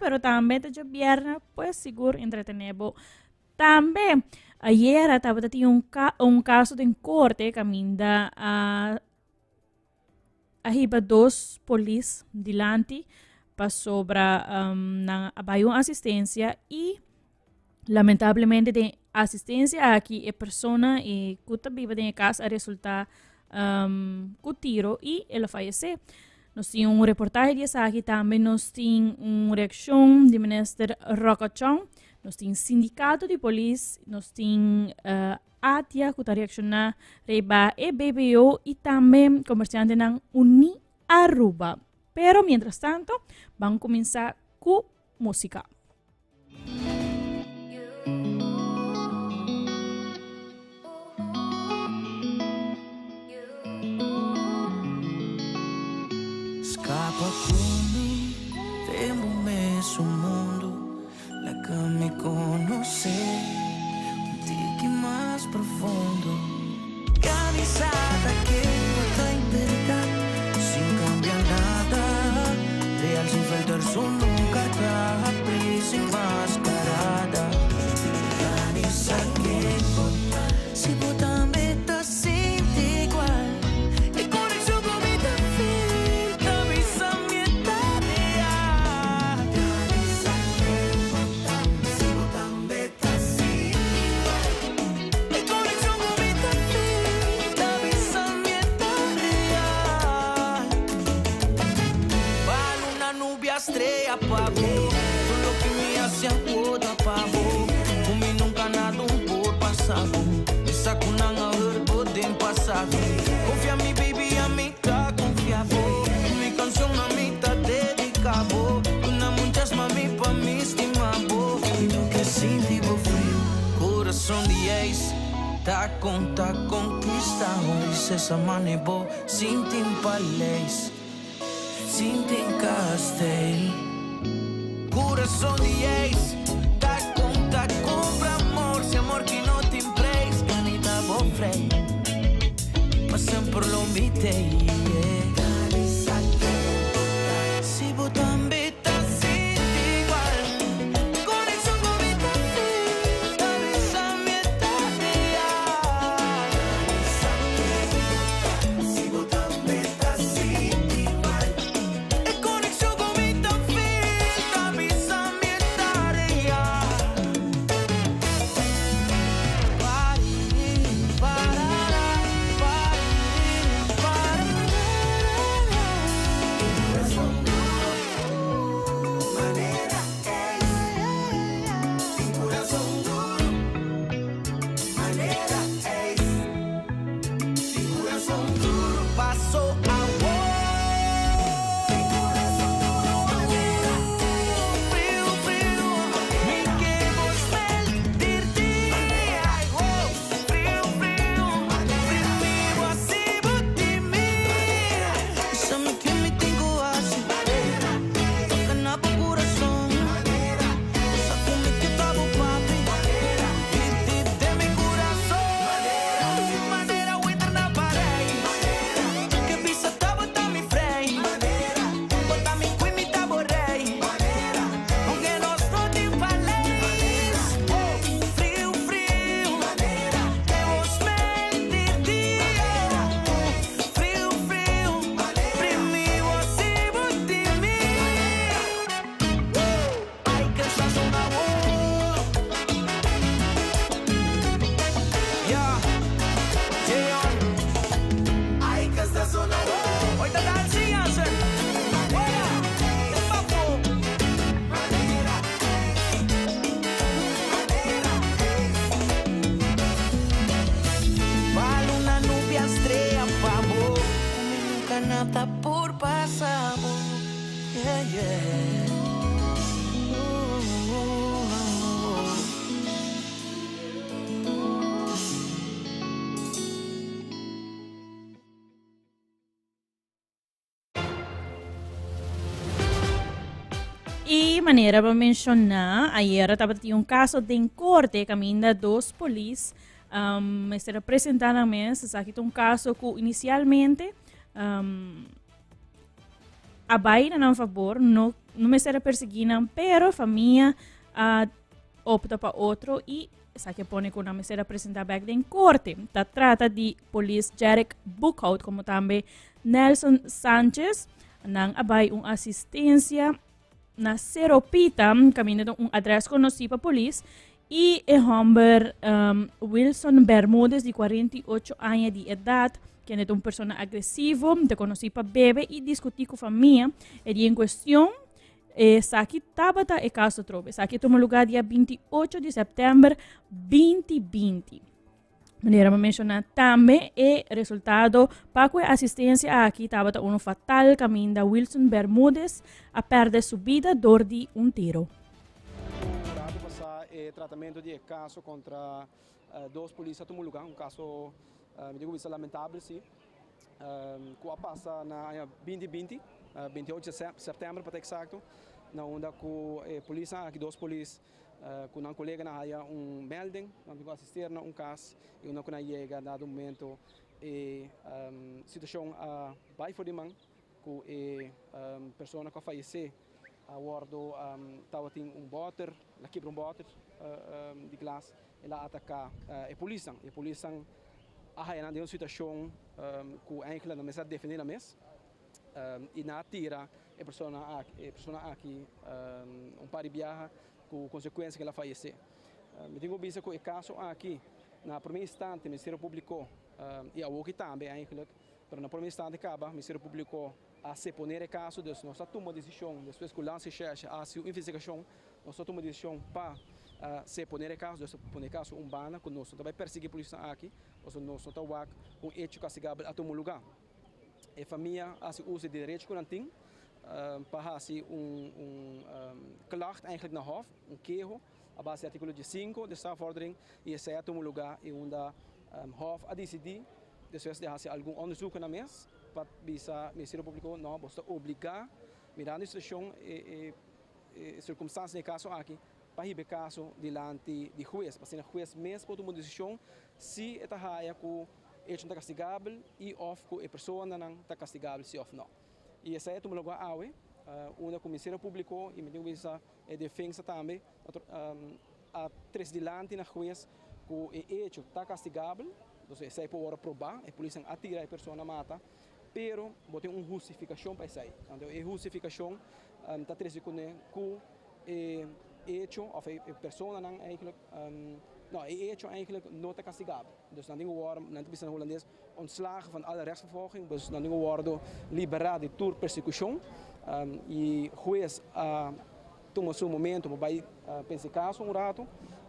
pero também de viernes, pues seguro entretenebo. Também, ayer estava tinha um caso de corte caminda a hiba dos polis dilante para sobra na abayong assistência e lamentavelmente de assistência aqui é persona e kuta viva de casa a resultar com tiro e ela faleceu. Nós tínhamos um reportagem de aqui também, nós tínhamos uma reação do ministro Roca-Chong, nós tínhamos sindicato de polícia, nós tínhamos ATIA, que está reaccionando, Reba e BBO e também comerciante ng Uni Aruba. Pero, mientras tanto, vamos começar com música. Escapa conmigo, vemos su mundo, la que me conoce, un tique más profundo. Organizada que está en verdad, sin cambiar nada, real sin faltar su nunca capri, sin mascarada. Organiza que si botan metas sin igual. Estrella apagó, todo lo que me hacía todo apagó. Comi nunca nada por pasado, me saco una herbo de pasado. Confía mi baby, a mí está confiado. Mi canción a mí está dedicado. Una muchas mami pa' mí estimado. Y lo que sentí frío, corazón de ex. Tá conquistado, dice esa manebo, sin timpales. Sin castel, corazón de ex, tá compra amor, se amor que no te empreis, canita bofrei, mas sempre lo mitei, si botan beta sin igual, corazón bonita fin, cabeza mi eternidad, si botan beta sin igual. Nada por pasado, yeah, yeah. E maneira para mencionar, ayer estava tinha um caso de corte caminda dos polis, se representaram mesmo, aqui tem um caso que inicialmente a baile não favor, no não me será perseguida, pero família opta para outro e essa que põe com a me será apresentar back em corte. Ta trata de polícia Jarek Buchhout, como também Nelson Sanchez, nang abay assistência na Seropita, caminho de adresso conhecido para polícia, e o homem Wilson Bermúdez, de 48 anos de idade, que é uma pessoa agressiva, de conhecido para bebê e discutir com a família. E em questão, Saki Tabata e caso trobe. Saki tomou lugar dia 28 de setembro de 2020. Maneira mencionar também o resultado para a assistência aqui estava fatal caminho da Wilson Bermúdez a perder sua vida dor de tiro. Durante passar tratamento de caso contra dois polícias tomou lugar, caso me digo isso lamentável sim. Que passa na 2020, 28 de setembro para ser exato, na onda com polícia aqui dois polícias com um colega na área melding, nós assistir na caso e uma quando chega dado momento situação vai for de man com pessoa que faleceu a bordo estava tem boter, la quebra boter de glass ela ataca a polícia a uma situação que eigenlijk não me defender na mesa e na tira a pessoa aqui par de viaja com consequência que ela faleceu. Me tenho visto que o caso aqui, na primeira instante, o Ministério Público, e a OCI também, mas na primeira instante, o Ministério Público a se poner o caso, nós tomamos decisão, depois que o lance checha, a sua investigação, nós tomamos decisão para se poner o caso, nós poner o caso bana, que nós também perseguir a polícia aqui, nós estamos com hecho castigável a todo lugar. A família usa de direito que não tem, para fazer klacht eigenlijk naar hof, queijo, a base do artigo 5 da strafvordering, e esse é um lugar onde hof a decidir, depois de fazer algum onderzoek na mesa, para o Ministério Público não basta obrigar, mirando a situação e circunstâncias do caso aqui, para ir o caso diante do juiz, para ser o juiz mesmo pode tomar decisão se está raia com hecho não castigável e of com a pessoa não está castigável se of não. E essa é o lugar onde o Ministério Público e a defesa também a três diante na juiz que o hecho está castigável, então essa é para provar, a polícia atira a pessoa mata, pero botem uma justificação para isso aí. Então a justificação está três com o hecho of a pessoa não não, hecho eigenlijk não está castigável. Dus dan dingen worden, net als in Hollandees, ontslagen van alle rechtsvervolging. Dus dan dingen worden liberado de tour persecução. E juiz toma seu momento, vai pensar caso rato,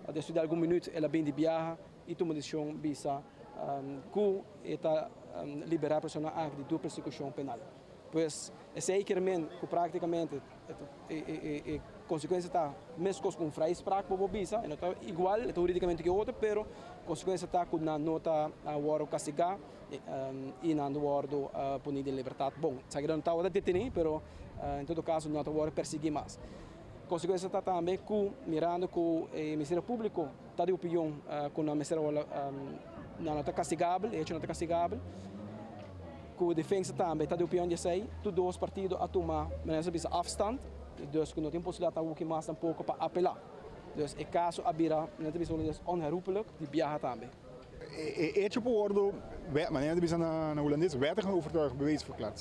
depois de algum minuto ela vem de viagem e toma decisão bisa que está liberar a pessoa de tour persecução penal. Pois é zekermente que praticamente a consequência está mesmo com freispraak para visa, não está igual juridicamente que outra, pero a consequência está com na nota a hora castigar e na hora punir de liberdade. Bom, sabe não está hora detenir, pero em todo caso não está hora perseguir mais. A consequência está também com mirando que o Ministério Público está de opinião com o Ministério não está castigável, hecho não está castigável. Que a defesa também está de opinião de sair, todos os partidos a tomar maneira afstand, dus que não tem possibilidade de mais um pouco para apelar. Dus o caso abira, não tem possibilidade onherroepelijk, die viaja também. Het woorden, wanneer de na Hollandees wettig overtuigd bewijs verklaard.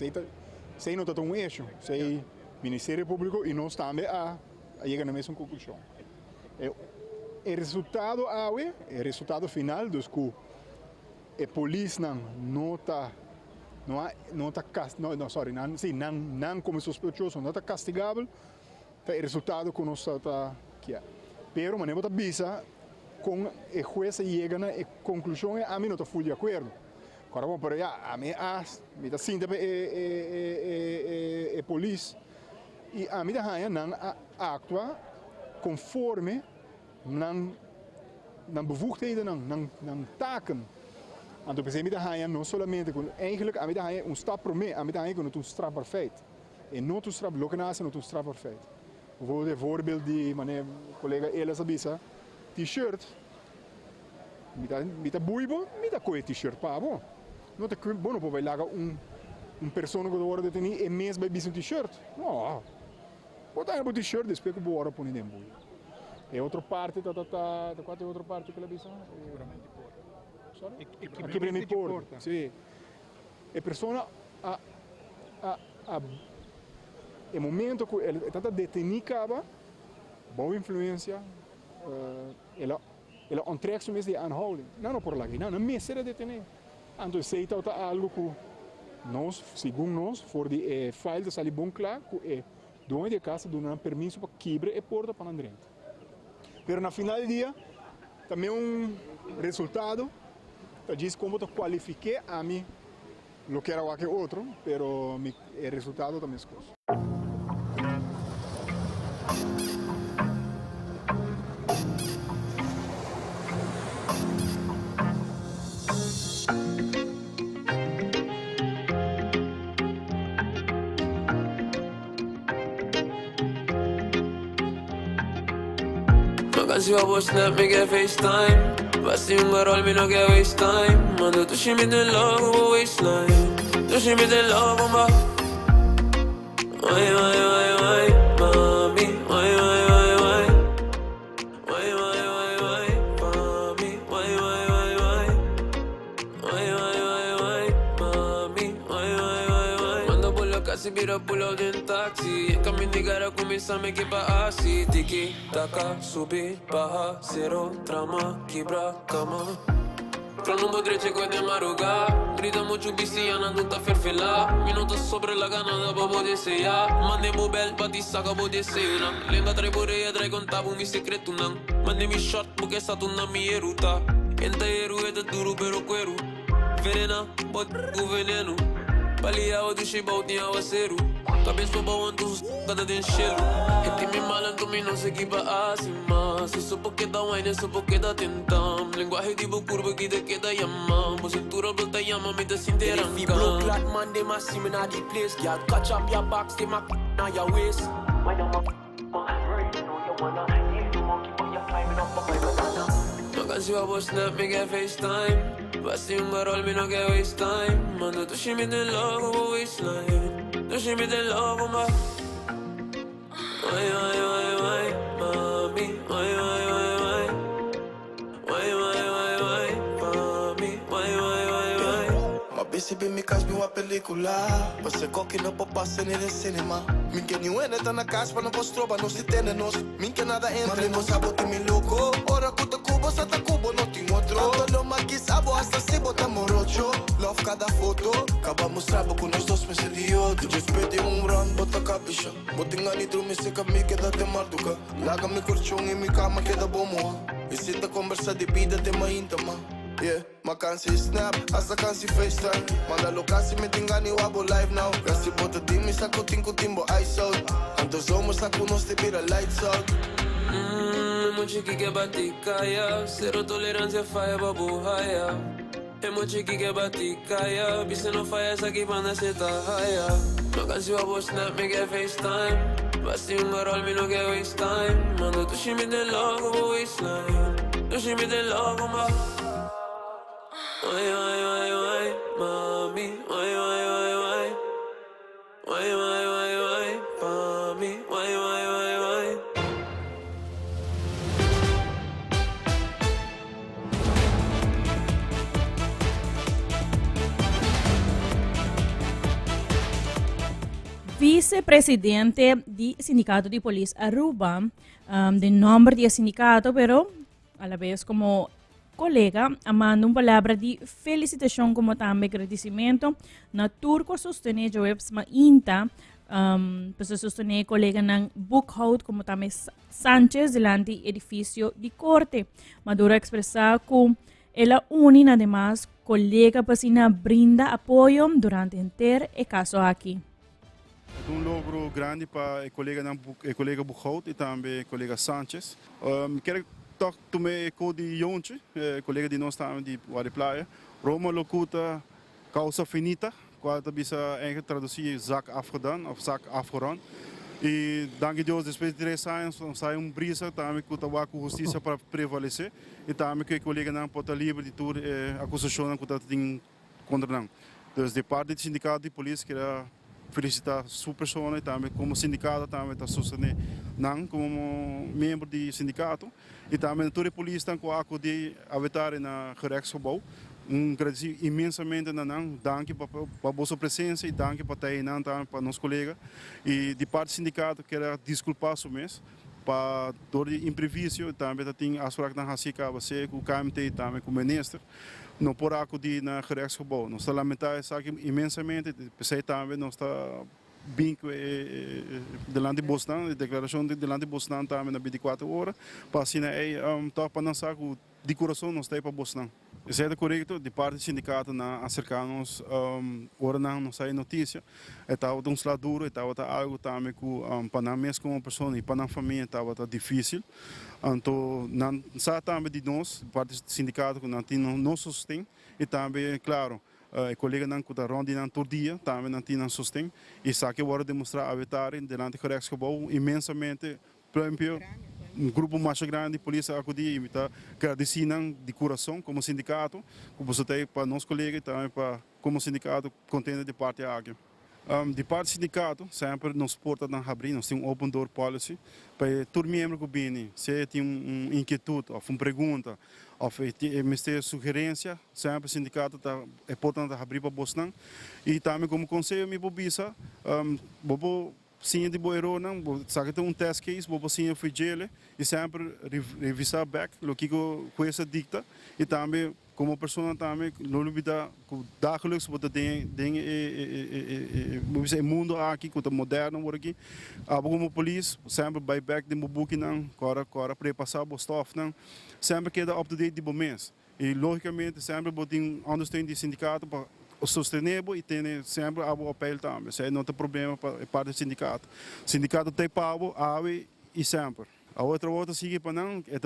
Zij não dat um eixo, zij Ministério Público e nós também a chegar na mesma conclusão. O resultado o resultado final, dus que a polícia não está não como sospechoso, não está castigável, é o resultado que nós está aqui. Pero maneira da bisa com o juiz chega na conclusão a mim não está full de acordo. Agora vamos para a mim me está sim também a polícia e a mim da não atua conforme não bevoegdheden não taken. Então, por exemplo, não somente eigenlijk, stap por mês, een strafbaar feit. En não straf, locatie, não strafbaar feit. Bijvoorbeeld het voorbeeld die mijn collega Elas Abisa, t-shirt, met een boeibo, met een koeie t-shirt, pabo. Não te kun bom para lagar persoon que wordt detenido e mês bij een t-shirt. Não. Botar em t-shirt, depois que eu vou pôr em boi. É outra parte, qual é outra parte que ela diz? Sorry? Aqui para mim porta. Sim. A pessoa é momento que ele está detenida, boa influência, ela onttrekt ze de aanhouding. Não por lá, não mesa de detener. Então se está algo que nós, segundo nós, for de file de sair bom claro, que dono de casa dá permisso para quebrar a porta para dentro. Mas na final do dia, também resultado, diz como eu qualifiquei a mim, lo que era qualquer outro, mas o resultado também é coisa. Cause you always snap, me get FaceTime. Basti un barol, me no get waste time. Mando tu shimmy the love over waistline. Tu shimmy the love over. Why, mami. Why, mami. Why, mami. Mando por la casa y mira pull out en taxi. En camino y gara comienza me equipa así. Tiki, taka, subir, baja, zero, trama, quebra, cama. Trono modrice con de maruga. Grita mucho biciana, não tá ferfela. Minutos sobre la ganada, bobo de seya. Mande mobile, pati saca, bo de seya. Lenga trai boreia, trai contava mi secreto nan. Mande mi short, porque essa tu na mi eruta. Enta eru, eta duro, pero cuero. Venena, bot, o veneno. Baleava do chibau, tinha aguaceiro. Cabeça pra bom, tu cada de enchelo. Este me malan, tu me não se equipa acima. Se sou porque dá wine, sou porque dá tentam. Linguagem tipo curva que te queda yama. Mo cintura brota yama, me te sinteira If you blow clad man, they must see me na the place. Girl, catch up your box, they must na your waist. Cause you always snap, me get FaceTime. Basti un barol, me no get waste time. Mando tu shimmy the love over waistline. Tu shimmy the love over. Why, mami. Why, mami. Why. Ma busy be mi cas mi uma película. Você coque não pode passar no cinema. Min que não é tá na casa para não postroba não se tem nos. Min que nada entra no sabote mi louco. Ora cuta cubo sata cubo não tem outro. Tanto lo ma que sabo hasta se bota morocho. Love cada foto. Acaba mostrar com nós dois mas ele outro. Just pede run bota cabicha. Botinha ni drum se cami queda te marduca. Laga mi colchão e mi cama queda bomoa. E senta conversa de vida tema íntima. Yeah, my cancy snap, hasta cancy FaceTime. Manda lo cancy me tingani wabo live now. Gasti bota dimi sako tinko timbo ice out. Anto zomer sako nos te vira lights out. Emo chiqui que bati caia. Zero tolerância faia babu raia. Emo chiqui que bati caia. Bise no faia essa aqui pra nascer tá raia. No caso eu vou snap, me get FaceTime. Basti un barol, me no get waste time. Mando tu shimmy the love over waistline. Tu shimmy the love over. Why, mami. Why, mami. Why. Vice-presidente do Sindicato de Polícia Aruba, de nome do sindicato, pero a la vez como colega, manda uma palavra de felicitação como também agradecimento na turco sostener Joebs ma inta para sostener colega ng Bookhout como também Sanchez delante do edifício de corte. Maduro expressar que ela une además colega para brinda apoio durante inteiro o caso aqui. É logro grande para o colega Bookhout e também o colega Sanchez. Quero toch também com de Jonte, colega de nós também de Wadi Playa. Roma locuta causa finita, quando bisa eigenlijk traduzir zaak afgedaan of zaak afgerond. E dank Deus, depois de 3 anos, sai brisa também que a justiça para prevalecer e também que o colega não pode livre de toda acusação que tem contra nós. Então, de parte do sindicato de polícia, quero felicitar sua pessoa e também como sindicato também está sustentando não como membro do sindicato e também toda a polícia está com de aventar na gerechtsgebouw. Agradecer imensamente a não, danke para a vossa presença e danke para Tainan, para nossos colegas e de parte do sindicato quero desculpar o mês para todo o imprevisto também tem afspraak na Hasika você com o KMT também com o ministro não por acudir na gerechtsgebouw nós está lamentável imensamente pensei também nós está bem delante de Boston a declaração delante de Boston também na 24 horas para assim tá para não saber de coração nós está para Boston. Isso é correto, de parte do sindicato, acercar-nos, ora não sai notícia, estava um lado duro, estava algo também que para nós mesmo como pessoa e para a família estava difícil. Então, não sai também de nós, de parte do sindicato, que não tem nosso sustento, e também, claro, o colega não que está rondando todo dia, também não tem sustento, e sabe que agora demonstrar a vitória delante do gerechtsgebouw imensamente, por exemplo, grupo mais grande de polícia acudir e está agradecendo de coração como sindicato, como você tem para nossos colegas e também para como sindicato contente de parte da área. De parte do sindicato, sempre nos porta na abrir, nós temos um open door policy para todo membro que vem, se tem uma inquietude ou uma pergunta ou tem sugerência, sempre o sindicato é importante abrir para Boston e também como conselho me bobisa, sim de boiro não, sabe tem test case, bobo sim foi gele e sempre revisar back o que coisa dicta e também como pessoa também não olvidar que dagelijks wat dingen o mundo aqui que é moderno aqui como polícia sempre by back de book não cora preparar o staff não sempre queda up to date de momentos e logicamente sempre botem understand de sindicato para sostenível e tem sempre o papel também. Isso não tem problema para parte do sindicato. O sindicato tem pago, ave e sempre. A outra sigue para não, é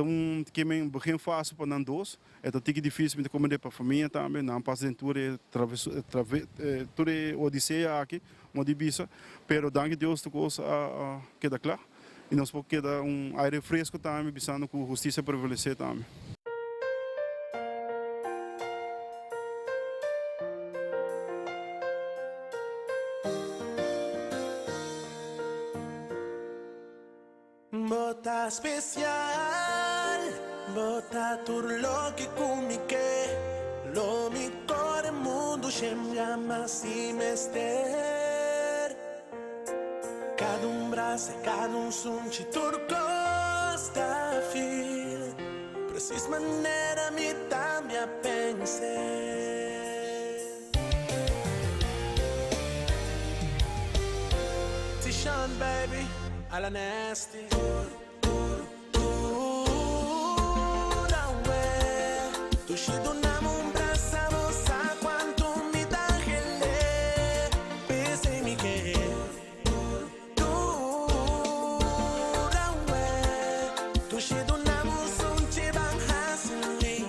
que me begin fácil para não dois, é que difícil para comer para a família também, não passa dentro toda a odisseia aqui, uma divisa, pero danke Deus tu coisa queda claro e nós podemos queda aire fresco também, pensando que a justiça prevalecer também. Bota special, bota turlo che comiche, lo mi core mundo sembra massi mester. Cada braço, cada sunci turco sta fil, precis maneira mi também a pensar. T-Sean baby. Alla nasty tu ci donamo un braccio sa quanto mi dà che lei pensami che tu ci donamo un ci van hasli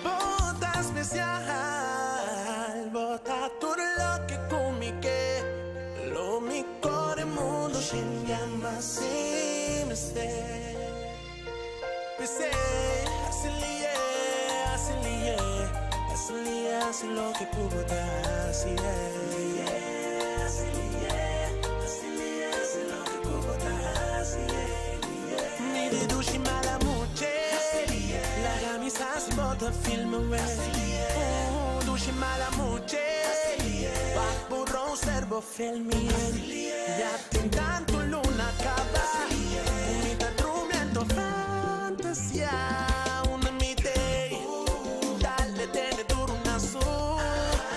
bota special bota turlo che come che lo mi mundo scendiamo assieme pensei assim lo che può darsi mi riduci mala mucce la camisa si bota film duci mala mucce burro servo filmi ya ten tanto luna acaba mi tratamiento fantasia una mite dalle tene duro una su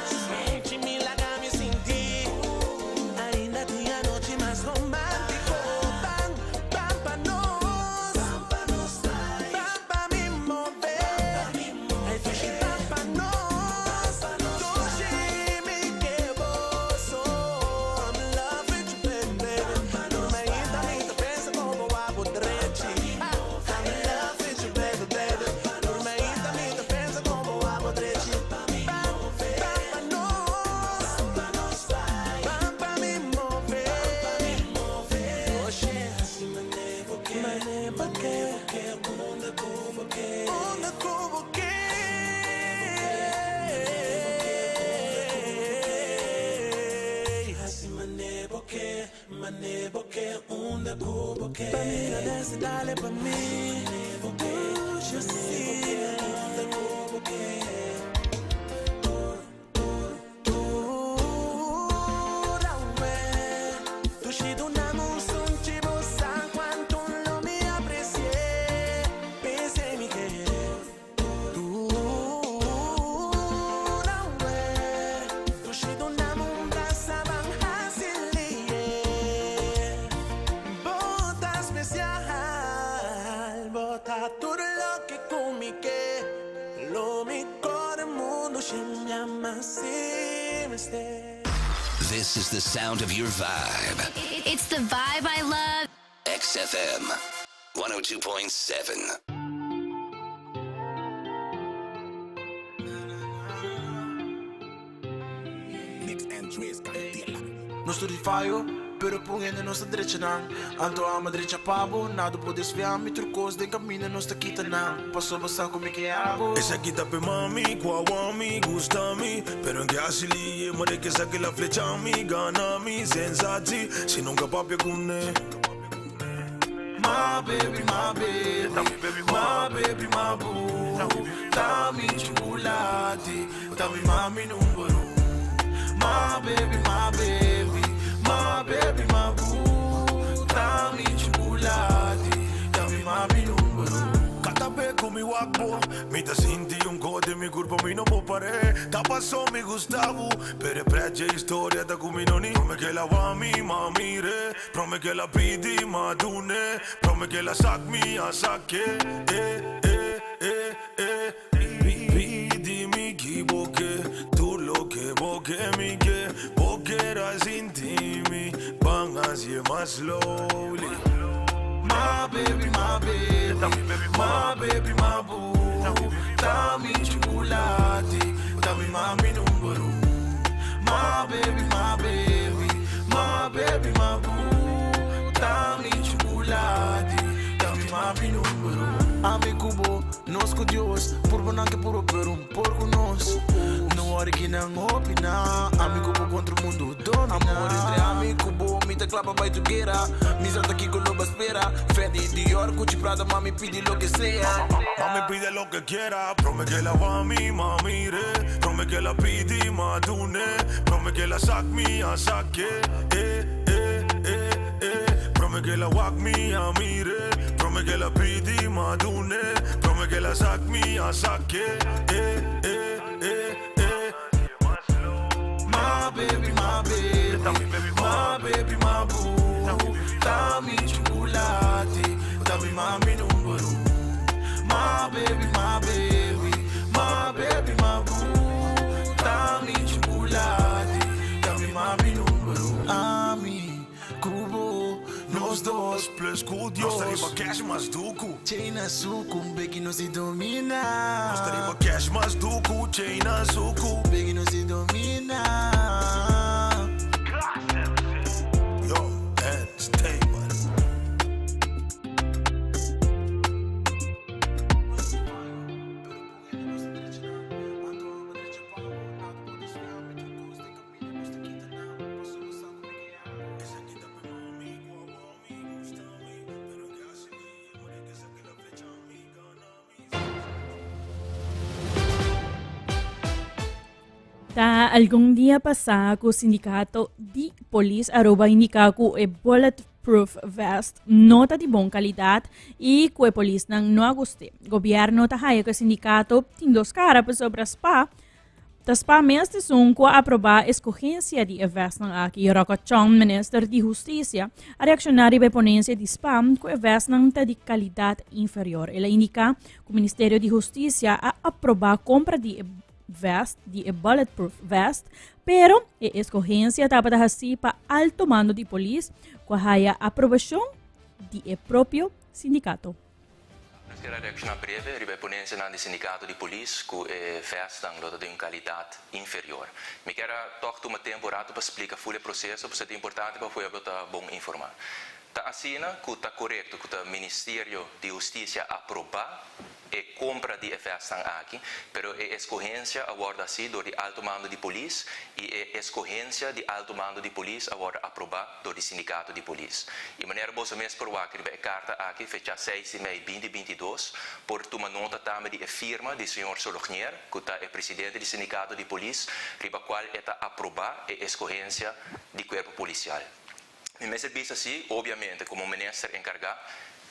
senti mi la cami sin ti ainda ti anoche más romántico bam bam pa nos bam pa mi move ai fishi bam pa nos doce mi che vosso I'm in love with you baby non mai da mi te pensa como a podreci I'm in love with you baby non mai da mi te pensa como a podreci bam pa nos bam pa mi move oxe assim manevo que onda como que Nebo que onda cubo que Pamina desce dale pa mí Nebo que yo sí onda cubo que This is the sound of your vibe. It's the vibe I love. XFM 102.7. Não estou de faio, pero pungendo nossa direita não. Anto ama direita pabo, nada pode desviar me trucos de caminho não está quita não. Passou bastante como que é abo. Esa quita pe mami, guawami, gustami. Pero en que asili, mare que saque la flecha a mi, gana mi, sensati. Si nunca papi kunne. My baby, my baby, my baby, my boo. Tami chocolate, tami mami number 1. My baby, my baby, my baby, my boo. Tami chocolate, tami mami number 1. Catape con mi wakbo, mi ta sinti un code, mi curva mi non può pare. Ta passo mi gustavo, per pregge storia da come non è. Prome che la wami, mami re. Prome che la pidi, madune. Prome che la sac mi a sacche. Pidi mi chi boche, tu lo che boche mi che. Boche rasintimi, bangas ye mas slowly. My baby, my baby, my baby, my boo. Tami chocolate, tami mami number 1. My baby, my baby, my baby, my boo. Tami chocolate, tami mami number 1. Amigo bo, nos com Deus, por bom que por porco nós. Não hora que não opina, amigo bo contra o mundo dona. Amor entre amigo bo, me te clapa vai together. Me senta aqui com loba espera, Fendi, Dior, Gucci, Prada, mami pide lo que sea. Mami pide lo que quiera, prome que la wami, mami re. Prome que la pidi, madune. Prome que la sac mi a sacche. Prome che la wak mi a mire. Prome che la pidi, madune. Prome che la sac mi a sacche. My baby, my baby, my baby, my boo. Tami chocolate, tami mami number 1. My baby, my baby, my baby, my boo. Tami chocolate, tami mami number 1. Ami, cubo, Nós dois plus com Deus. Nós tariba cash mas duku. China suku, begi no se domina. Nós tariba cash mas duku. China suku. Begi no se domina. Yo, and stay, man. Da algum dia passado, o sindicato de polícia aroba indica que o bulletproof vest nota de boa qualidade e que a polícia não gosta. O governo está aí que o sindicato tem dois caras sobre a SPA. Da SPA mestre são que aprovar a escorrência de vest aqui. Roca Chong, ministro de Justiça, a reaccionar à ponência de SPA que a vest não está de qualidade inferior. Ela indica que o Ministério de Justiça a aprovar a compra de vest, de bulletproof vest, pero a escorrência estava assim para alto mando de polícia com a aprovação do próprio sindicato. Nós queremos reaccionar breve ribe ponência do sindicato de polícia que é vest de uma qualidade inferior. Me quero tocar uma temporada para explicar o processo, porque é importante para o povo estar bom informado. Está assim que está correto que o Ministério de Justiça aprovar e compra di vesting aqui, pero é escorrência agora assim do alto mando de polícia e é escorrência de alto mando de polícia agora aprovado do sindicato de polícia. E maneira boa mês por aqui, a carta aqui fecha 6 de maio 2022, por uma nota também de firma do senhor Solognier, que é presidente do sindicato de polícia, riba qual está aprovado a escorrência do corpo policial. E me serviço assim, obviamente, como ministro encarregado,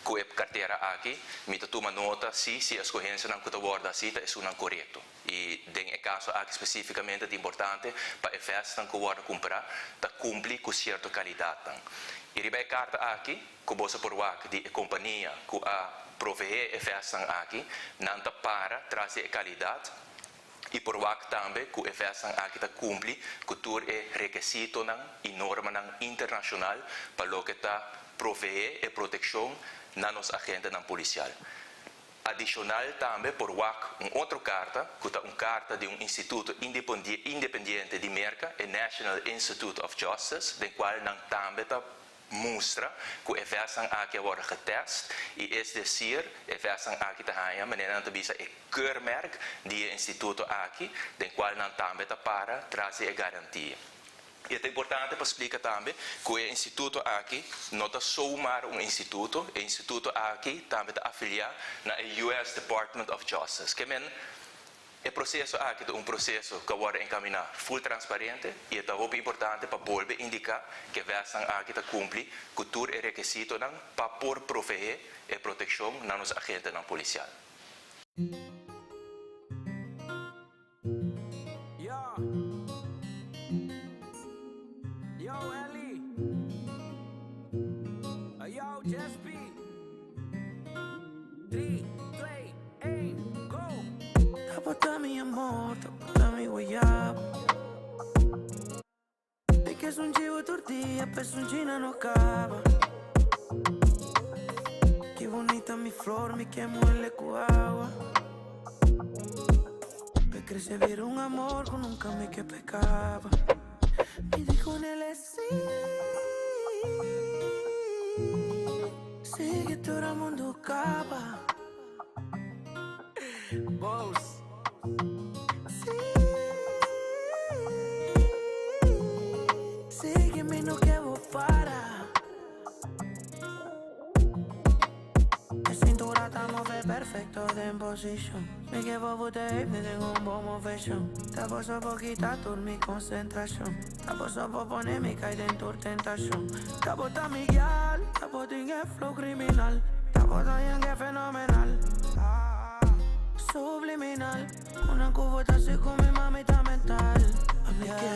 com a carteira aqui, me toma nota se a escorrência não está assim, é não correto. E em caso aqui especificamente é importante para a festa que você comprar, para cumprir com certa qualidade. E a carta aqui, que você por aqui de companhia que a prover a festa aqui, não está para trazer a qualidade. E por aqui também, que a festa aqui está cumprir com todo o requisito e norma internacional para o que está prover a proteção na nossa agenda policial. Adicional também por uma outra carta, que é uma carta de instituto independente de América, o National Institute of Justice, do qual também mostra que a versão aqui agora getest e é dizer, a versão aqui está maneira de bisa é keurmerk do instituto aqui, do qual também para trazer a garantia. E é importante para explicar também que o instituto aqui não está só um instituto, o instituto aqui também está afiliado na US Department of Justice. Que o processo aqui é um processo que agora encaminhar full transparente e é também importante para volver indicar que a versão aqui está cumprir com todo o requisito para por prover a proteção na nossa agenda policial. Yo, Ellie. Yo, Just B. 3, 2, 1, go. Tapotami amor, tapotami guayaba. E que un chivo tortilla, pezuncina no acaba. Qué bonita mi flor, mi que muele con agua. Me crece ver un amor con un cambio que pecaba. Me dijo en el sí, sí que todo el mundo acaba. Boss. Sí, sí que me no quedo para. La cintura estamos perfecto de position. Me quedo bote, me tengo un bom motion. Tapo só por quitar toda mi concentración. Tapo só por ponerme caer dentro tentación. Tapo ta Miguel, tapo tingue flow criminal. Tapo ta yang fenomenal. Subliminal, una cubota así con mi mamita mental. A mí que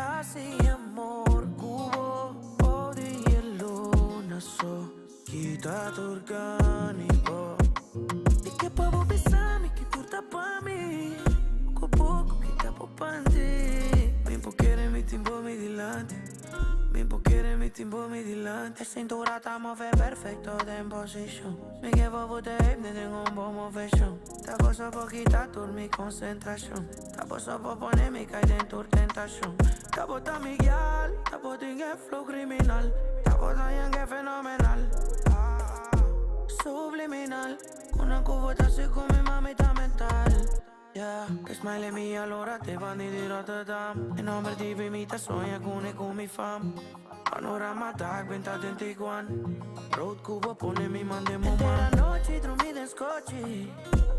así amor, cubo, body y luna so. Quita tu orgánico. Y que pavo besame, que turta pa' mí. Poco a poco, que tapo pa' ti. Mi poquere, mi timbo, mi dilante. Mi poquere, mi timbo, mi dilante. La cintura estamos perfecto de position. Mi que bobo te me tengo un bom motion. Tapo só por quitar toda mi concentración. Tapo só por ponerme caer dentro tentación. Tapo ta Miguel, tapo tingue flow criminal. Tapo ta yang fenomenal. Subliminal, una cubota así con mi mamita mental. Yeah, che smile mia allora te vanni di Rotterdam. In nombre di vimita sogna con mi fam. Panorama tag 2021. Road Cuba pone mi mande mamma. Entera noche dormida in scotchi.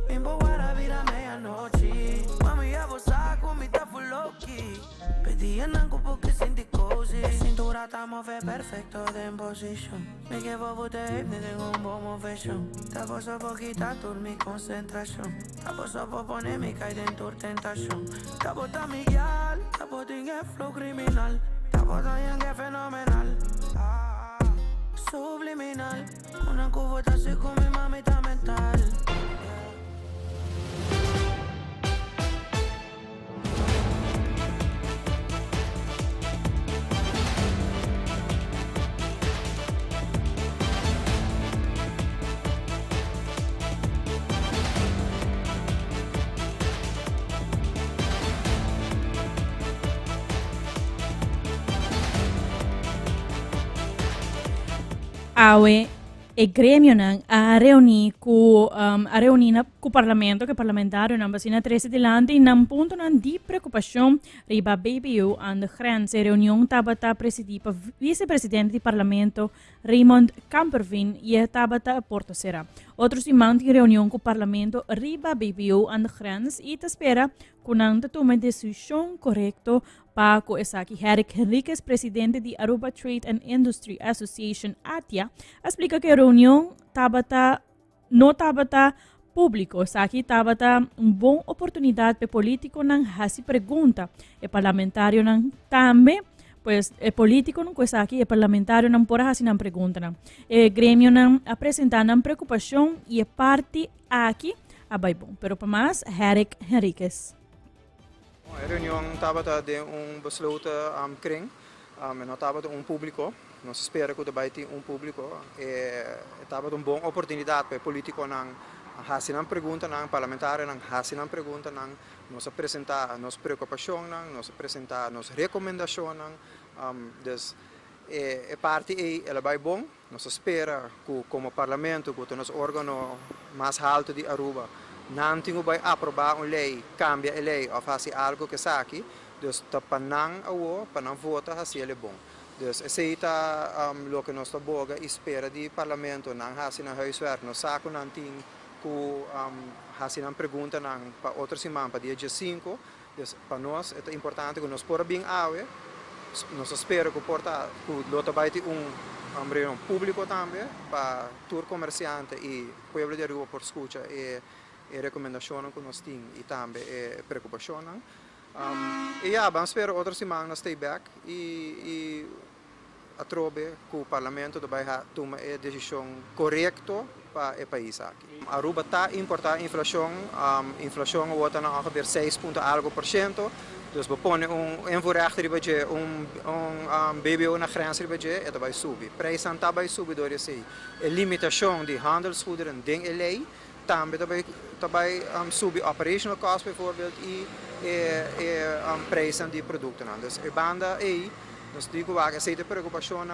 Bimbo guarda vira mezzanotte. Mami ya vosa con mi ta full occhi. Pedían anche porque senti così. Cintura estamos perfecto de position. Mi que bobo te me tengo un bom motion. Tapo só por quitar toda mi concentración. Tapo só por ponerme caer dentro tentación. Tapo ta Miguel, tapo tingue flow criminal. Tapo ta yang fenomenal. Subliminal, una cubota así con mi mamita mental. Awe E gremio a reunir com o parlamento, que o parlamentário na vacina 13 de lande, num ponto de preocupação riba BBU and the grens. A reunião estava presidida por vice-presidente do parlamento Raymond Kamperveen e estava a Porto Serra. Outros imanti reunião com o parlamento riba BBU and the grens e te espera que não tome decisão correta para que Esaki Eric Henriquez, presidente de Aruba Trade and Industry Association, ATIA, explica que a reunião não estava público. Esaki estava uma boa oportunidade para político não fazer pergunta. E parlamentário não também, pois é político não coisa aqui, é parlamentário não pode fazer uma pergunta. Não. O grêmio não apresentar uma preocupação e é parte aqui a bom. Pero para mais, Eric Henriquez. A reunião estava de besluit kring, não estava público. Nós esperamos que vai ter público. Estava uma boa oportunidade para político não fazer uma pergunta, não parlamentário não fazer uma pergunta, não nos apresentar nossa preocupação, não nos apresentar nossa recomendação, dus parte ela vai bom. Nós esperamos que como parlamento, que o nosso órgão mais alto de Aruba não vai aprovar uma lei, cambia a lei ou fazer algo que aqui, dus para não votar assim é bom. Dus aceita o que nós boga espera do parlamento não fazer na huiswerk, nós saco não tem que fazer uma pergunta para outra semana para dia 5, dus para nós é importante que nós por bem água, nós espera que porta que vai ter reunião público também para tour comerciante e povo de Aruba por escuta e recomendação que nós temos e também preocupação. E vamos esperar outra semana nós stay back e a trobe que o parlamento vai tomar a decisão correta para o país aqui. Aruba está importando a inflação, inflação está na ongeveer 6,algo%. Dus we ponen invoerrechter die budget, BBO na grens die budget, het vai subir. Prijs aan tabai subir door je a limitação de handelsgoederen ding lei, também tabai subir operational cost bijvoorbeeld e prijs aan die producten. Dus e banda nós digo que essa preocupação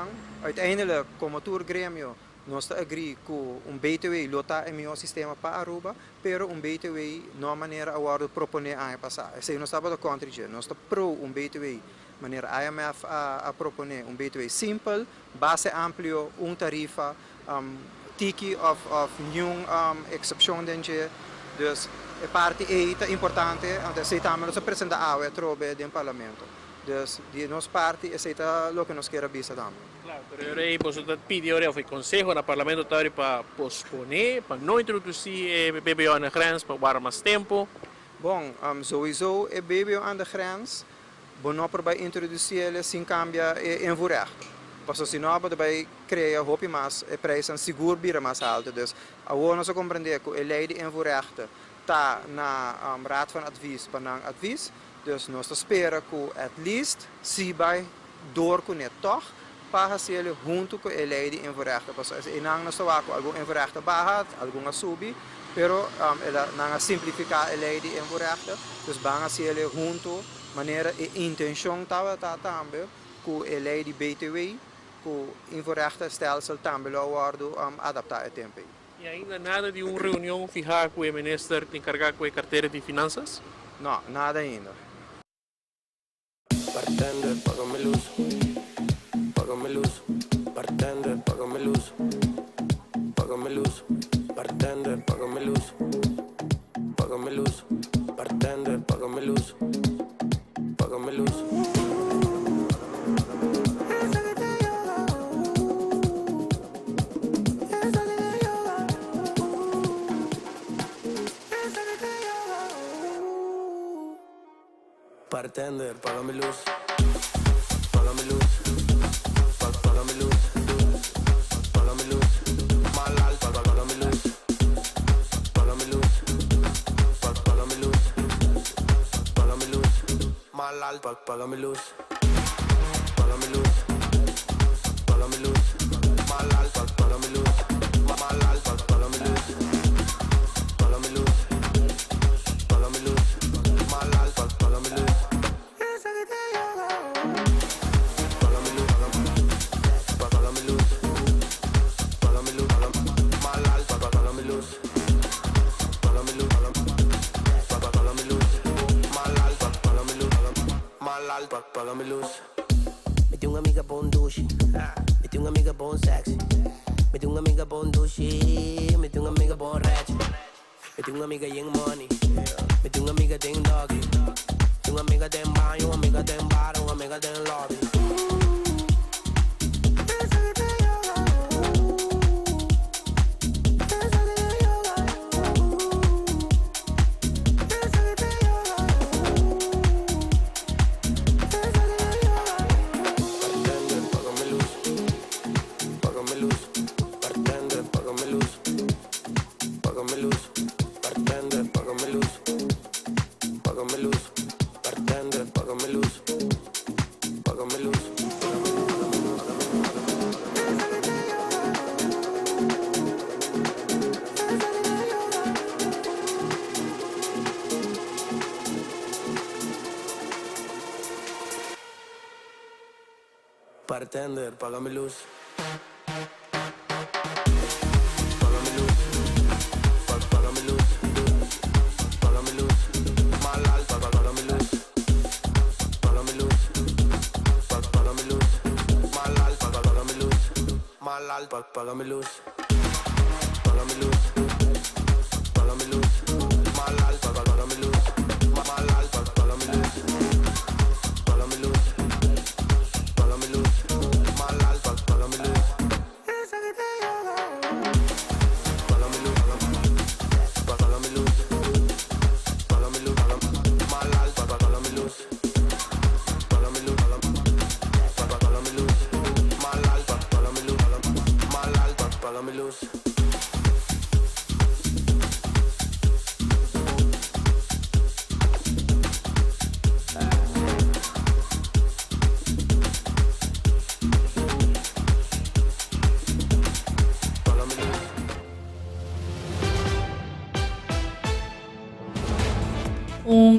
uiteindelijk como tour grêmio nós agree que BTW lota é melhor sistema para Aruba, pero BTW não maneira agora propor a passar. Se nós estamos contra isso, nós estamos pro BTW, maneira IMF a propor BTW simples, base amplo, tarifa, tiki of new exception dentro, dus é parte importante, então se nós apresentamos a trobe do parlamento. Dus de nossa parte aceita o que nós queremos vista também. Claro, pero aí você pediu o conselho no parlamento para posponer, para não introduzir o BBO na grens, para dar mais tempo. Bom, sowieso o BBO aan de grens, não para introduzir ele sem cambiar em voorrecht. Porque senão vai criar hoop mais o preço seguro bira mais alto. Dus agora nós compreender que a lei de voorrecht está na raad van advies, para advies. Dus nós esperamos que, at least, se vai door kunnen toch, para ser junto com a lei de invoerrechten. Porque não nós estamos com algum invoerrechten baixo, alguma subir, pero ela não simplificar a lei de invoerrechten. Dus vão ser junto, maneira e intenção estava também com a lei de BTW, com o invoerrechten stelsel também lo adaptar ao tempo. E ainda nada de uma reunião fijada com o ministro encarregado com a carteira de finanças? Não, nada ainda. Bartender, págame luz, págame luz. Bartender, págame luz, págame luz. Bartender, págame luz, págame luz. Bartender, págame luz, págame luz. Bartender, págame luz, págame luz, págame luz, págame luz, mal alto, págame luz, págame luz, págame luz, págame luz, mal alto, págame luz, págame luz, págame luz, mal alto, págame luz, mal alto, págame luz, págame luz, págame luz, mal alto, págame luz. págame luz. Meti uma amiga bom duche, meti uma amiga bom sexy, meti uma amiga bom duche, meti uma amiga bom ratchet, meti uma amiga young money, meti uma amiga tem doggy, meti uma amiga tem banho, uma amiga tem bar, uma amiga tem lobby. Bartender, págame luz. Págame luz. Págame luz. Págame luz. Mal alta, págame luz. Págame luz. Págame luz. Mal alta, págame luz. Mal alta, págame luz. Págame luz. Págame luz. Mal alta, págame luz. Mal alta, págame luz. Págame luz. Págame luz. Mal alta, págame luz. Esa que te llora. Págame luz. Págame luz. Págame luz. Mal alta, págame luz. Págame luz. Págame luz. Mal alta, págame luz. Mal alta, págame luz.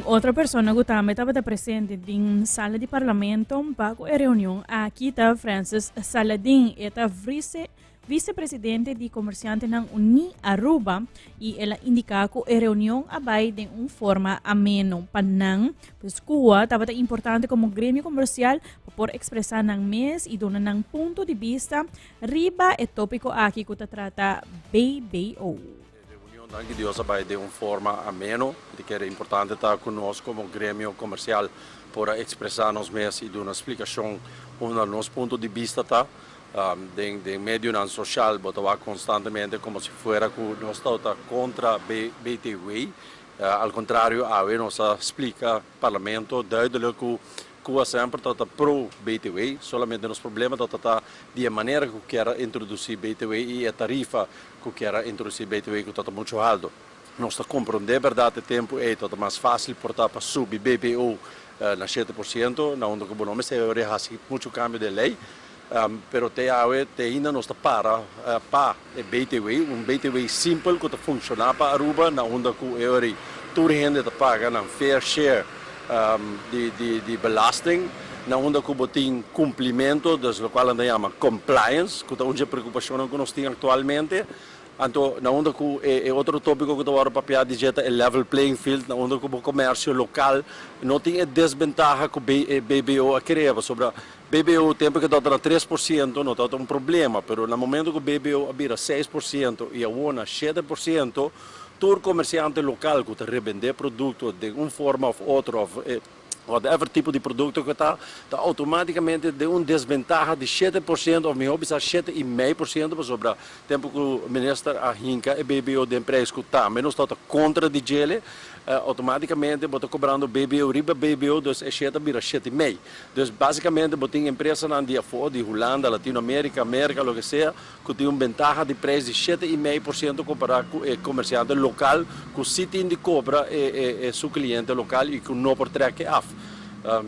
Outra pessoa que também estava presente em sala de parlamento para a reunião aqui está Francis Saladin, eta vice-presidente de comerciante na Uni Aruba, e ela indica que a reunião vai de uma forma ameno para não, pescua estava importante como grêmio comercial para por expressar nang mês e donar nang ponto de vista riba e tópico aqui que trata BBO. Anche Dios vai de uma forma ameno, que é importante estar conosco como grêmio comercial para expressar nos mês e dar uma explicação do nosso ponto de vista tá de meio social, botar constantemente como se fosse que nós estamos contra BTW, ao contrário, a nós explica parlamento duidelijk que sempre está pro BTW, somente nos problemas está de maneira que quer introduzir BTW e a tarifa que quer introduzir BTW que está muito alto. Nós compreendemos a verdade o tempo é está mais fácil portar para subir BBO na 7%, na onde o nome se há muito cambio de lei, pero ainda não está para BTW, BTW simples que funciona para Aruba, na onde que toda a gente está pagando fair share de belasting, na onde que tem cumprimento, das qual a gente chama compliance, que é uma preocupação que nós temos atualmente. Então, na onde que é outro tópico que eu para dizer é level playing field, na onde que o comércio local não tem a desvantagem que o BBO cria. Sobre BBO, o tempo que está a 3%, não está um problema, mas no momento que o BBO vira 6% e a ONA 7%, todo comerciante local que está revender produto de uma forma ou outra, whatever tipo de produto que está automaticamente de uma desvantagem de 7%, ou melhor, 7,5% sobre o tempo que o ministro arranca e BBO de empresa que também não está contra de ele, automaticamente está cobrando BBO, riba BBO, então é 7, vira 7,5%. Então, basicamente, tem empresas na dia fora, de Holanda, Latinoamérica, América, o que seja, que tem uma vantagem de preço de 7,5% comparado com o comerciante local, que se tem de cobra seu cliente local e que não por treque af.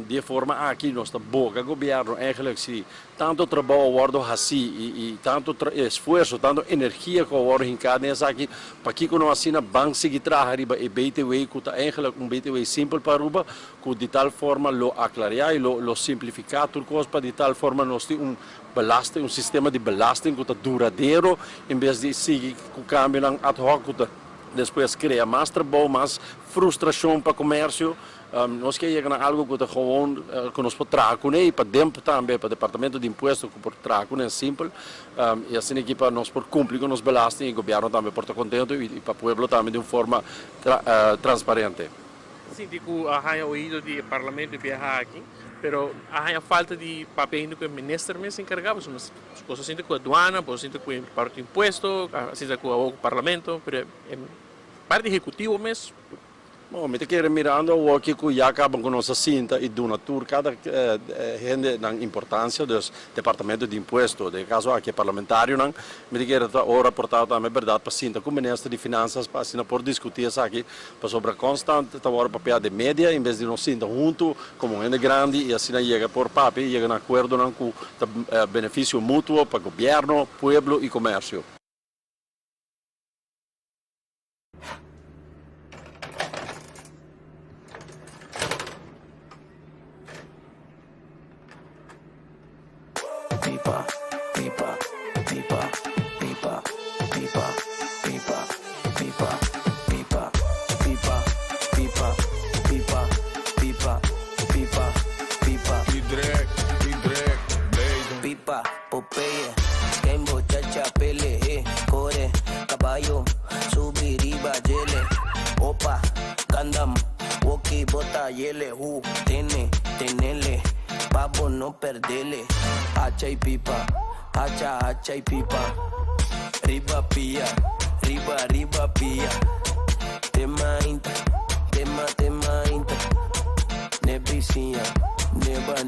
De forma aqui nossa boca governo eigenlijk se tanto trabalho guardo assim e tanto esforço, tanto energia que guardo em cada nessa aqui para que quando assim na banco se traga riba e BTW que está eigenlijk BTW simples para Aruba que de tal forma lo aclarar e lo simplificar tudo coisa para de tal forma nós temos belasting, sistema de belasting que está duradouro em vez de seguir com cambio ad hoc depois cria mais trabalho, mais frustração para o comércio. Nós queremos algo que gewoon que nós podemos e para dentro também para o departamento de impostos que por trago é simples e assim aqui para nós por cumprir com os belasting e o governo também por estar contento e para o povo também de uma forma transparente. Sinto que há ouído do parlamento viajar aqui, pero há falta de papel que o ministro me encargava, mas coisas sinto com a aduana, sinto com o parte do imposto, sinto com o parlamento, pero parte executivo mesmo. Bom, me quero mirando o que já acabam com nossa cinta e do tour cada gente na importância dos departamentos de imposto, de caso aqui parlamentário não, me quero ora portar também verdade para cinta com o ministro de finanças para assim por discutir isso aqui para sobre a constante agora papel de média em vez de nós cinta junto como gente grande e assim chega por papel chega na acordo não com benefício mútuo para governo, povo e comércio. Pipa, pipa, pipa, pipa, pipa, pipa, pipa, pipa, pipa, pipa, pipa, pipa, pipa, pipa. Idrek, Pipa, Popeye, Kembo, Chacha, Pele, Core, Caballo, Subiriba, Jele, Opa, Gandam, Woki, Bota, Yele, Tene, Tenele, Babo, no perdele. Hacha y pipa, hacha y pipa. Riba pía, riba pía. Tema inta, tema inta. Nebicia,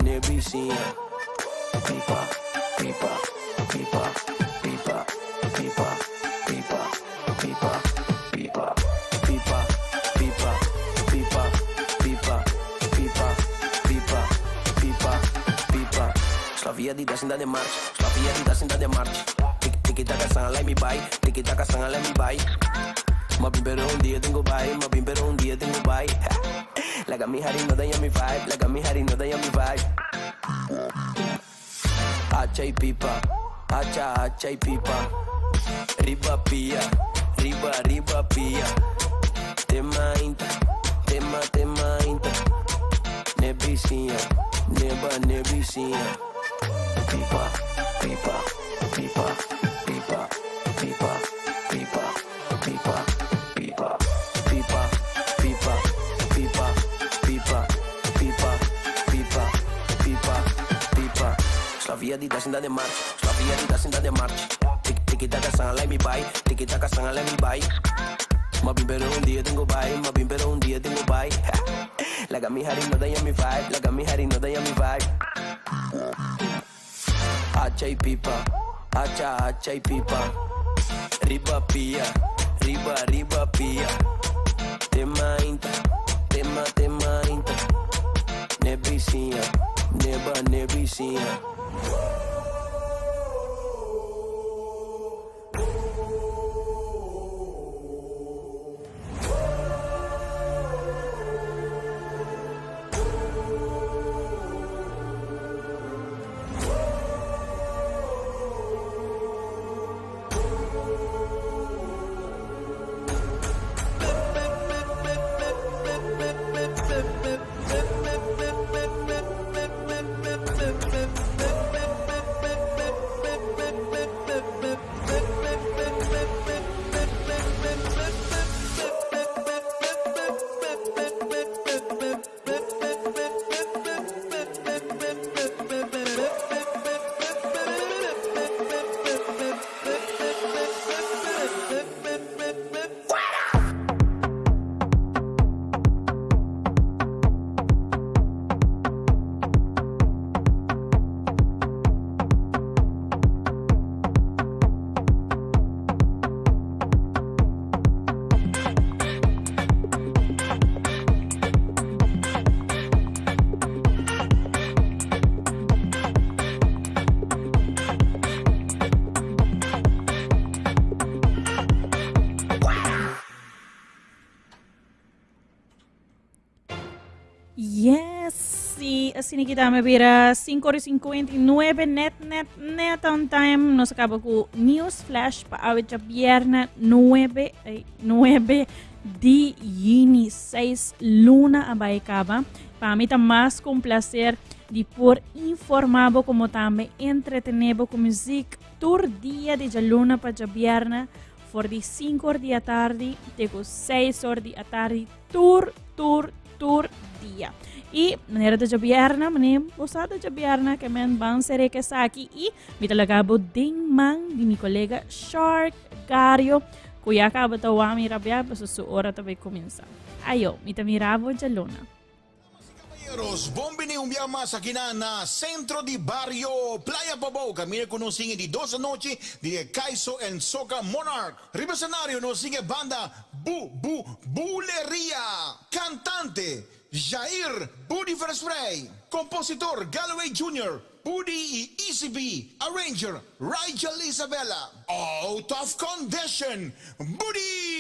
nebicia. Pipa, pipa, pipa, pipa, pipa, pipa, pipa, pipa, pipa, pipa, pipa, pipa, pipa, pipa, pipa, pipa. Slavia di da sinda de march, Slavia di da sinda de march. Tiki taka sang like me buy, tiki taka sang like me buy. Ma bimbero un día tengo buy, ma bimbero un día tengo buy. Like a mi hari no daña mi vibe, like a mi hari no daña mi vibe. Hacha y pipa, hacha y pipa. Riba pía, riba pía. Tema inta, tema inta. Nebicia, nebicia. Pipa, pipa, pipa, pipa, pipa, pipa, pipa, pipa, pipa, pipa, pipa, pipa, pipa, pipa, pipa, pipa. Slavia di da sinda de march, Slavia di da sinda de march. Tiki taka sang like me buy, tiki taka sang like me buy. Ma bimbero un día tengo buy, ma bimbero un día tengo buy. Like a mi hari no daña mi vibe, like a mi hari no daña mi vibe. Hacha y pipa, hacha y pipa. Riba pía, riba pía. Tema inta, tema inta. Nebicia, nebicia. Yes, y así que kita mabira 5:59 net on time. Nos acaba con News Flash para awit sa biyerna 9 de junho 6 luna a Baicaba. Para mim tá mais com prazer de por informar como também entretener com música todo dia de luna para viernes for de 5 horas da tarde até 6 horas da tarde tur dia. E maneira de viernes, maneira posada de viernes que men van ser que está aqui e me talagabo ding man de mi colega Shark Gario cuya acaba de wami rabia para su hora também começar. Ayo, me miravo de luna. Bombini un más aquí na centro di barrio Playa Bobo. Camina con un sigue di 2 noche de Kaiso en Soca Monarch. Riba escenario nos sigue banda Bulería. Cantante Jair Buddy Frey. Compositor Galloway Jr. Buddy y Easy B. Arranger Rigel Isabella. Out of condition Buddy.